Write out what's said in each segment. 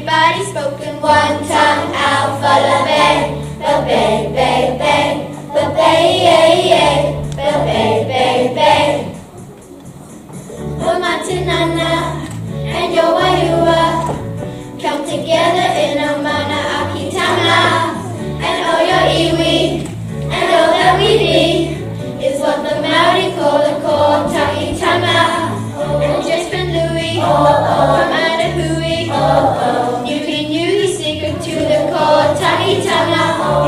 everybody spoken one tongue out for the bang, bang, bang, bang, bang, bang, bang, bang. Matinana and Yowayua come together in a mana akitana, and all your iwi and all that we be is what the Maori call a Tataai. And just when Louis from Anahui knew his secret to the Tataai.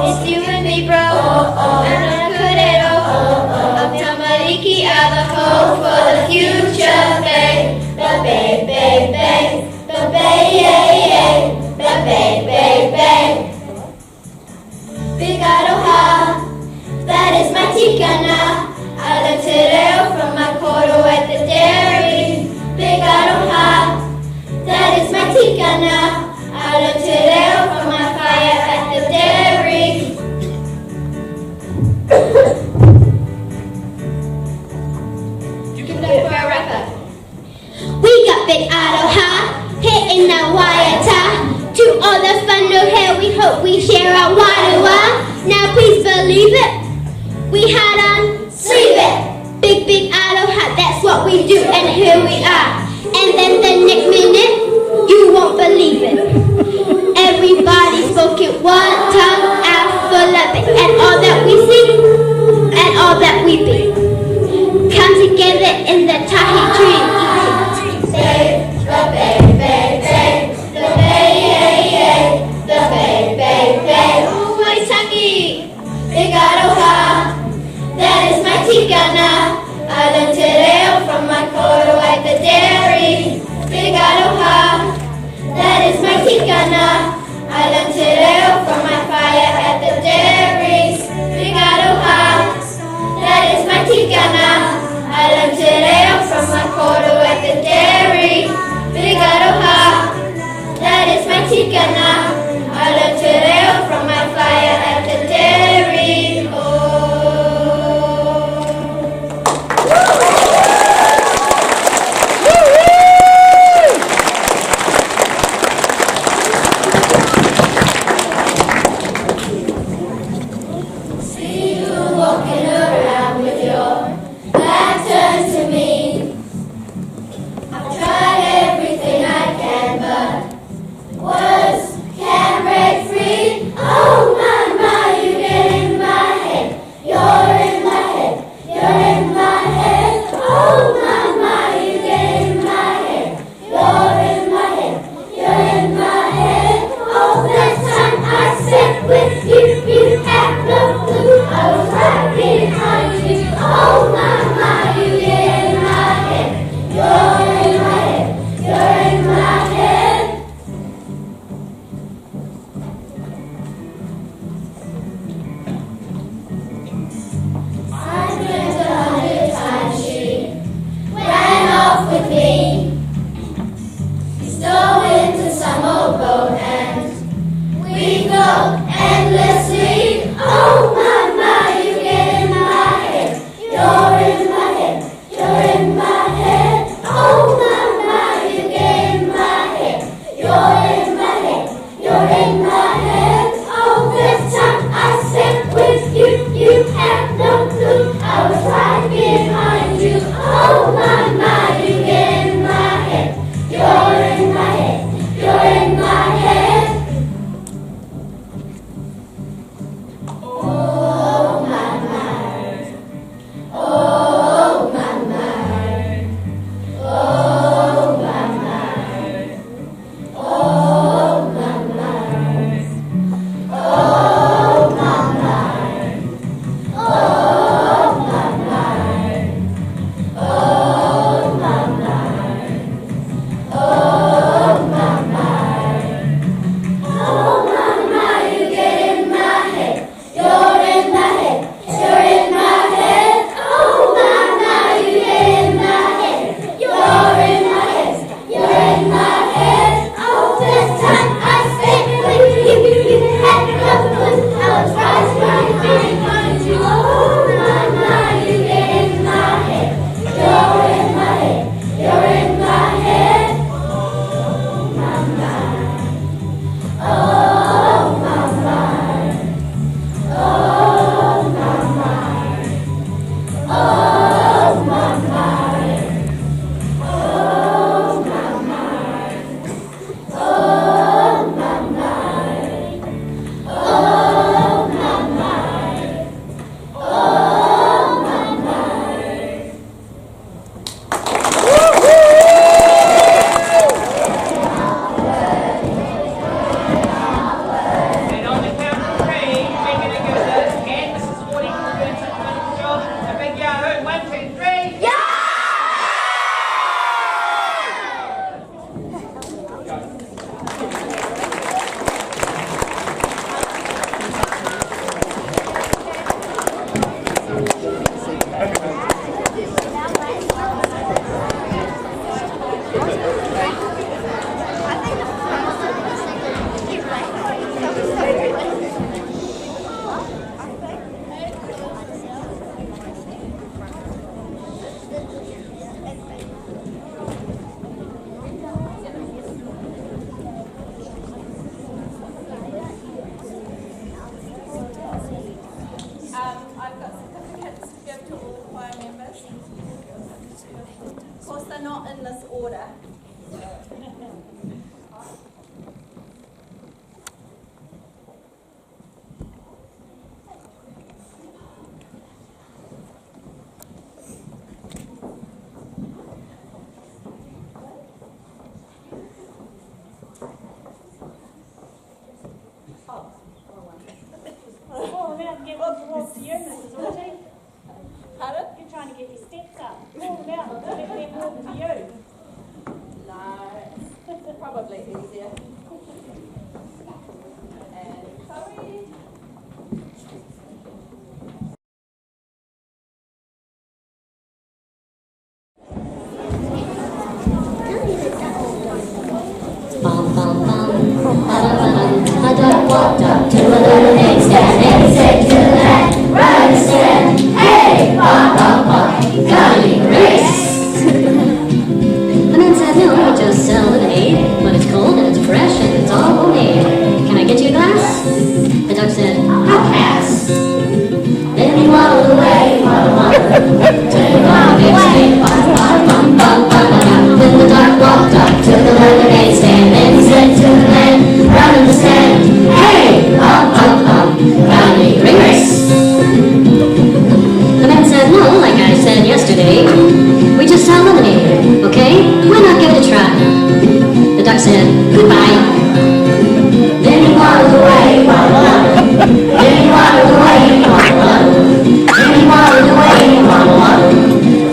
It's you and me, bro, and I could it all of Tamariki are the hope for the future. Bang, bang, bang, bang, bang, bang, bang, bang, bang. Big Aroha, that is my tikana. I learned it from my koro at the dairy. Big Aroha, that is my tikana. I learned it from my fire at the dairy. Give it up for a rapper. We got Big Aroha hitting the wire. To all the whānau here, we hope we share our wānua. Now please believe it, we had on sleeve it. Big aroha, that's what we do, and here we are. And then the next minute, you won't believe it. Everybody spoke it one tongue out full of it. And all that we see, and all that we be, come together in the tahi tree. Bang, bang, bang, bang. Bang, bang, oh my tangi, Big Aroha, that is my tikana. I learned it from my koro at the dairy. Big Aroha, that is my tikana. I learned it from my fire at the dairy. Big Aroha, that is my tikana. I learned it from my koro at the dairy. Big Aroha, that is my tikana. I learned it from my fire at the dairy. See you walking around with your back turned to me. I've tried everything I can, but words walked up to a lemonade stand and he said to the man right the stand, hey, pop, pop, pop, got any grapes? The man said, no, I just sell lemonade, but it's cold and it's fresh and it's all homemade. Can I get you a glass? The duck said, I'll pass. Then he waddled away, waddle, waddle, till he found a big stick, pop, pop, pop, pop, pop, pop. Then the duck walked up to the lemonade stand and he said to the man round in the stand, hey, pop, pop, pop, got any grapes? The man said, no, like I said yesterday, we just sell lemonade, okay? Why not give it a try? The duck said, goodbye. Then he waddled away, waddle, waddle. Then he waddled away, waddle, waddle. Then he waddled away, waddle, waddle.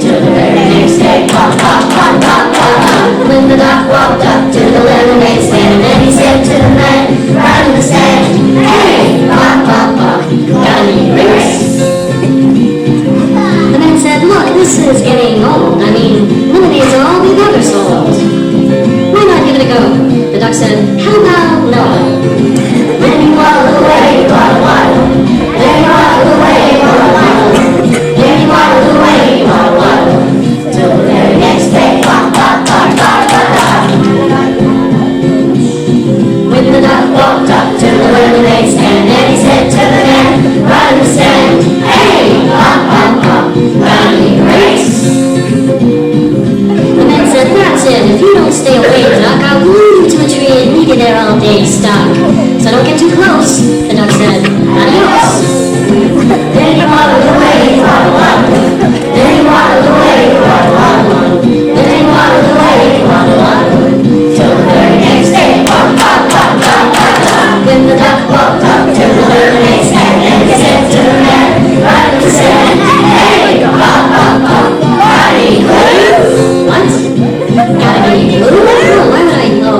Till the very next day, pop, pop, pop, pop, pop, pop. When the duck walked up to the lemonade stand and he said to the man right in the stand, hey, pop, pop, pop, got any grapes? The man said, look, this is getting old. I mean, lemonade's all we've ever sold. Why not give it a go? The duck said, how about no? Then he waddled away, waddle, waddle. Then he waddled away, waddle, waddle. Then he waddled away, waddle, waddle. Till the very next day, pop, pop, pop, pop, pop, pop. When the duck walked up to the lemonade stand and he said to the man right in the stand, hey, pop, pop, pop, got any grapes? The man said, that's it. If you don't stay away, duck, I'll glue you to a tree and leave you there all day stuck. So don't get too close. The duck said, adios. Then he waddled away, waddle, waddle. Then he waddled away, waddle, waddle. Then he waddled away, waddle, waddle. Till the very next day, pop, pop, pop, pop, pop, pop. When the duck walked up to the lemonade stand and he said to the man right in the stand, hey, pop, pop, pop, got any glue? What? Got any glue? Oh, why would I know?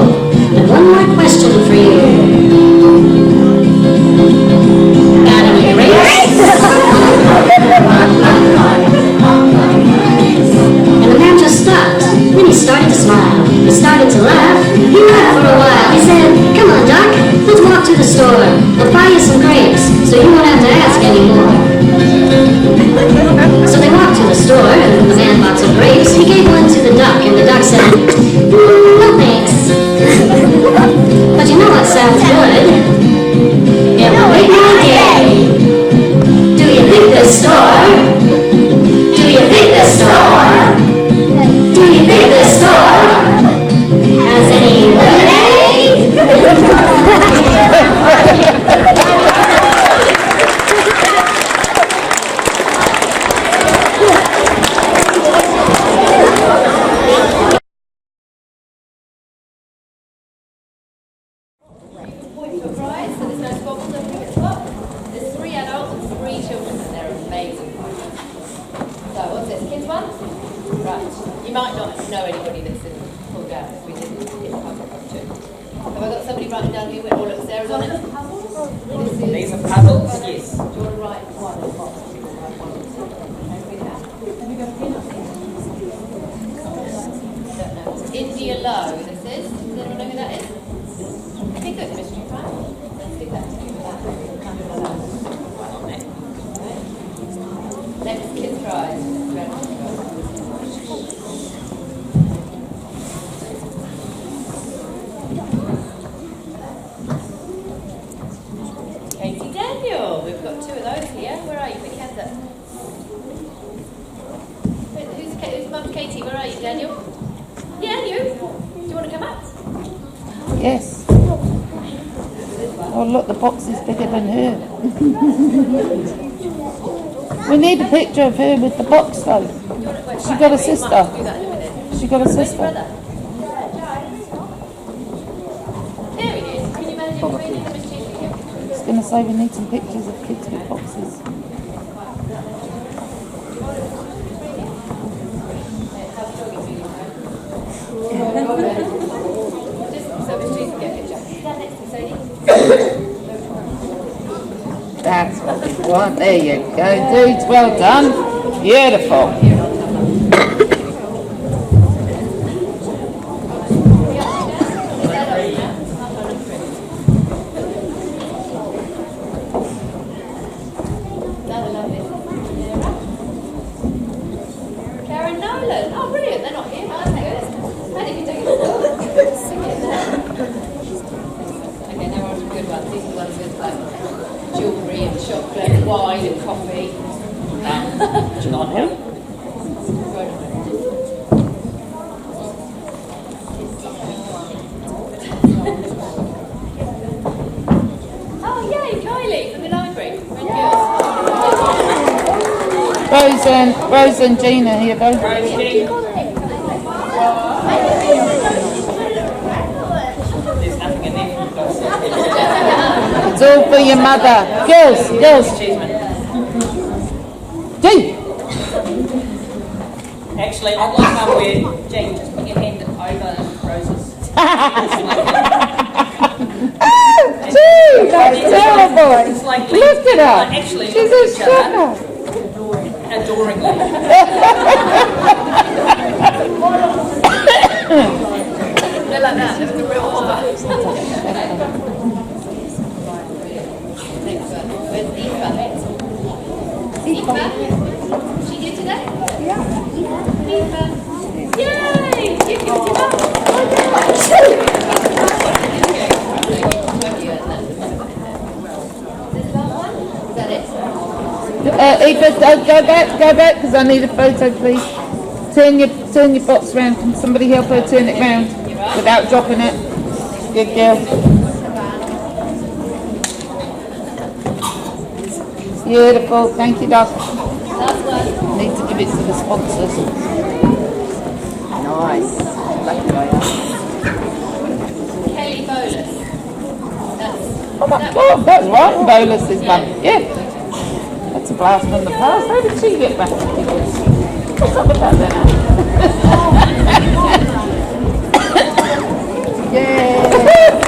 And one more question for you. Got any grapes? And the man just stopped. Then he started to smile. He started to laugh. He laughed for a while. He said, come on, Doc, let's walk to the store. I'll buy you some grapes, so you won't have to ask anymore. So they walked to the store, and the man bought some grapes. He gave one to the duck, and the duck said, no thanks. But you know what sounds good? It will make my day. Do you think this store? Do you think this store? Do you think this store has any lemonade? So there's no squabbles over who it's got. There's 3 adults and 3 children and they're amazing. So what's this, kids one? Right. You might not know anybody that's in pulled out if we didn't hit the puzzle too. Have I got somebody writing down who it all looks Sarah's on it? These are puzzles, yes. Do you want to write one on the box? Don't know. India Low, this is. Does anyone know who that is? Okay, good. Mystery prime. Let's do that. Next, kids tries. Katie Daniel. We've got 2 of those here. Where are you? Quick hands up. Who's Mum Katie? Where are you, Daniel? Yeah, you. Do you want to come up? Yes. Oh look, the box is bigger than her. We need a picture of her with the box though. She got a sister. She got a sister. There he is. Can you manage it really I was going to say we need some pictures of kids with boxes. That's what we want. There you go, dudes. Well done. Beautiful. There are some good ones. These are the ones with like jewellery and chocolate, wine and coffee. Not help. Oh yay, Kylie from the library. Rose and Gina, here though. There's nothing in there. It's all for your mother. Girls. Gee. Actually, I'd like one where, Jane, just put your hand over Rose's. Gee, that's terrible. It's like, Look at her. actually, She's look a at each other sugar. adoringly. They're like that. They're the real offer. Where's Eva? Eva? She did today? Yeah. Eva. Yay! You picked it up. Is that it? Eva, go back, because I need a photo, please. Turn your box round. Can somebody help her turn it round without dropping it? Good girl. Beautiful. Thank you, Doc. Need to give it to the sponsors. Nice. Kelly Bolus. Oh my God, that's right. Bolus is done. Yeah. That's a blast from the past. How did she get back? What's up with that then? Yeah.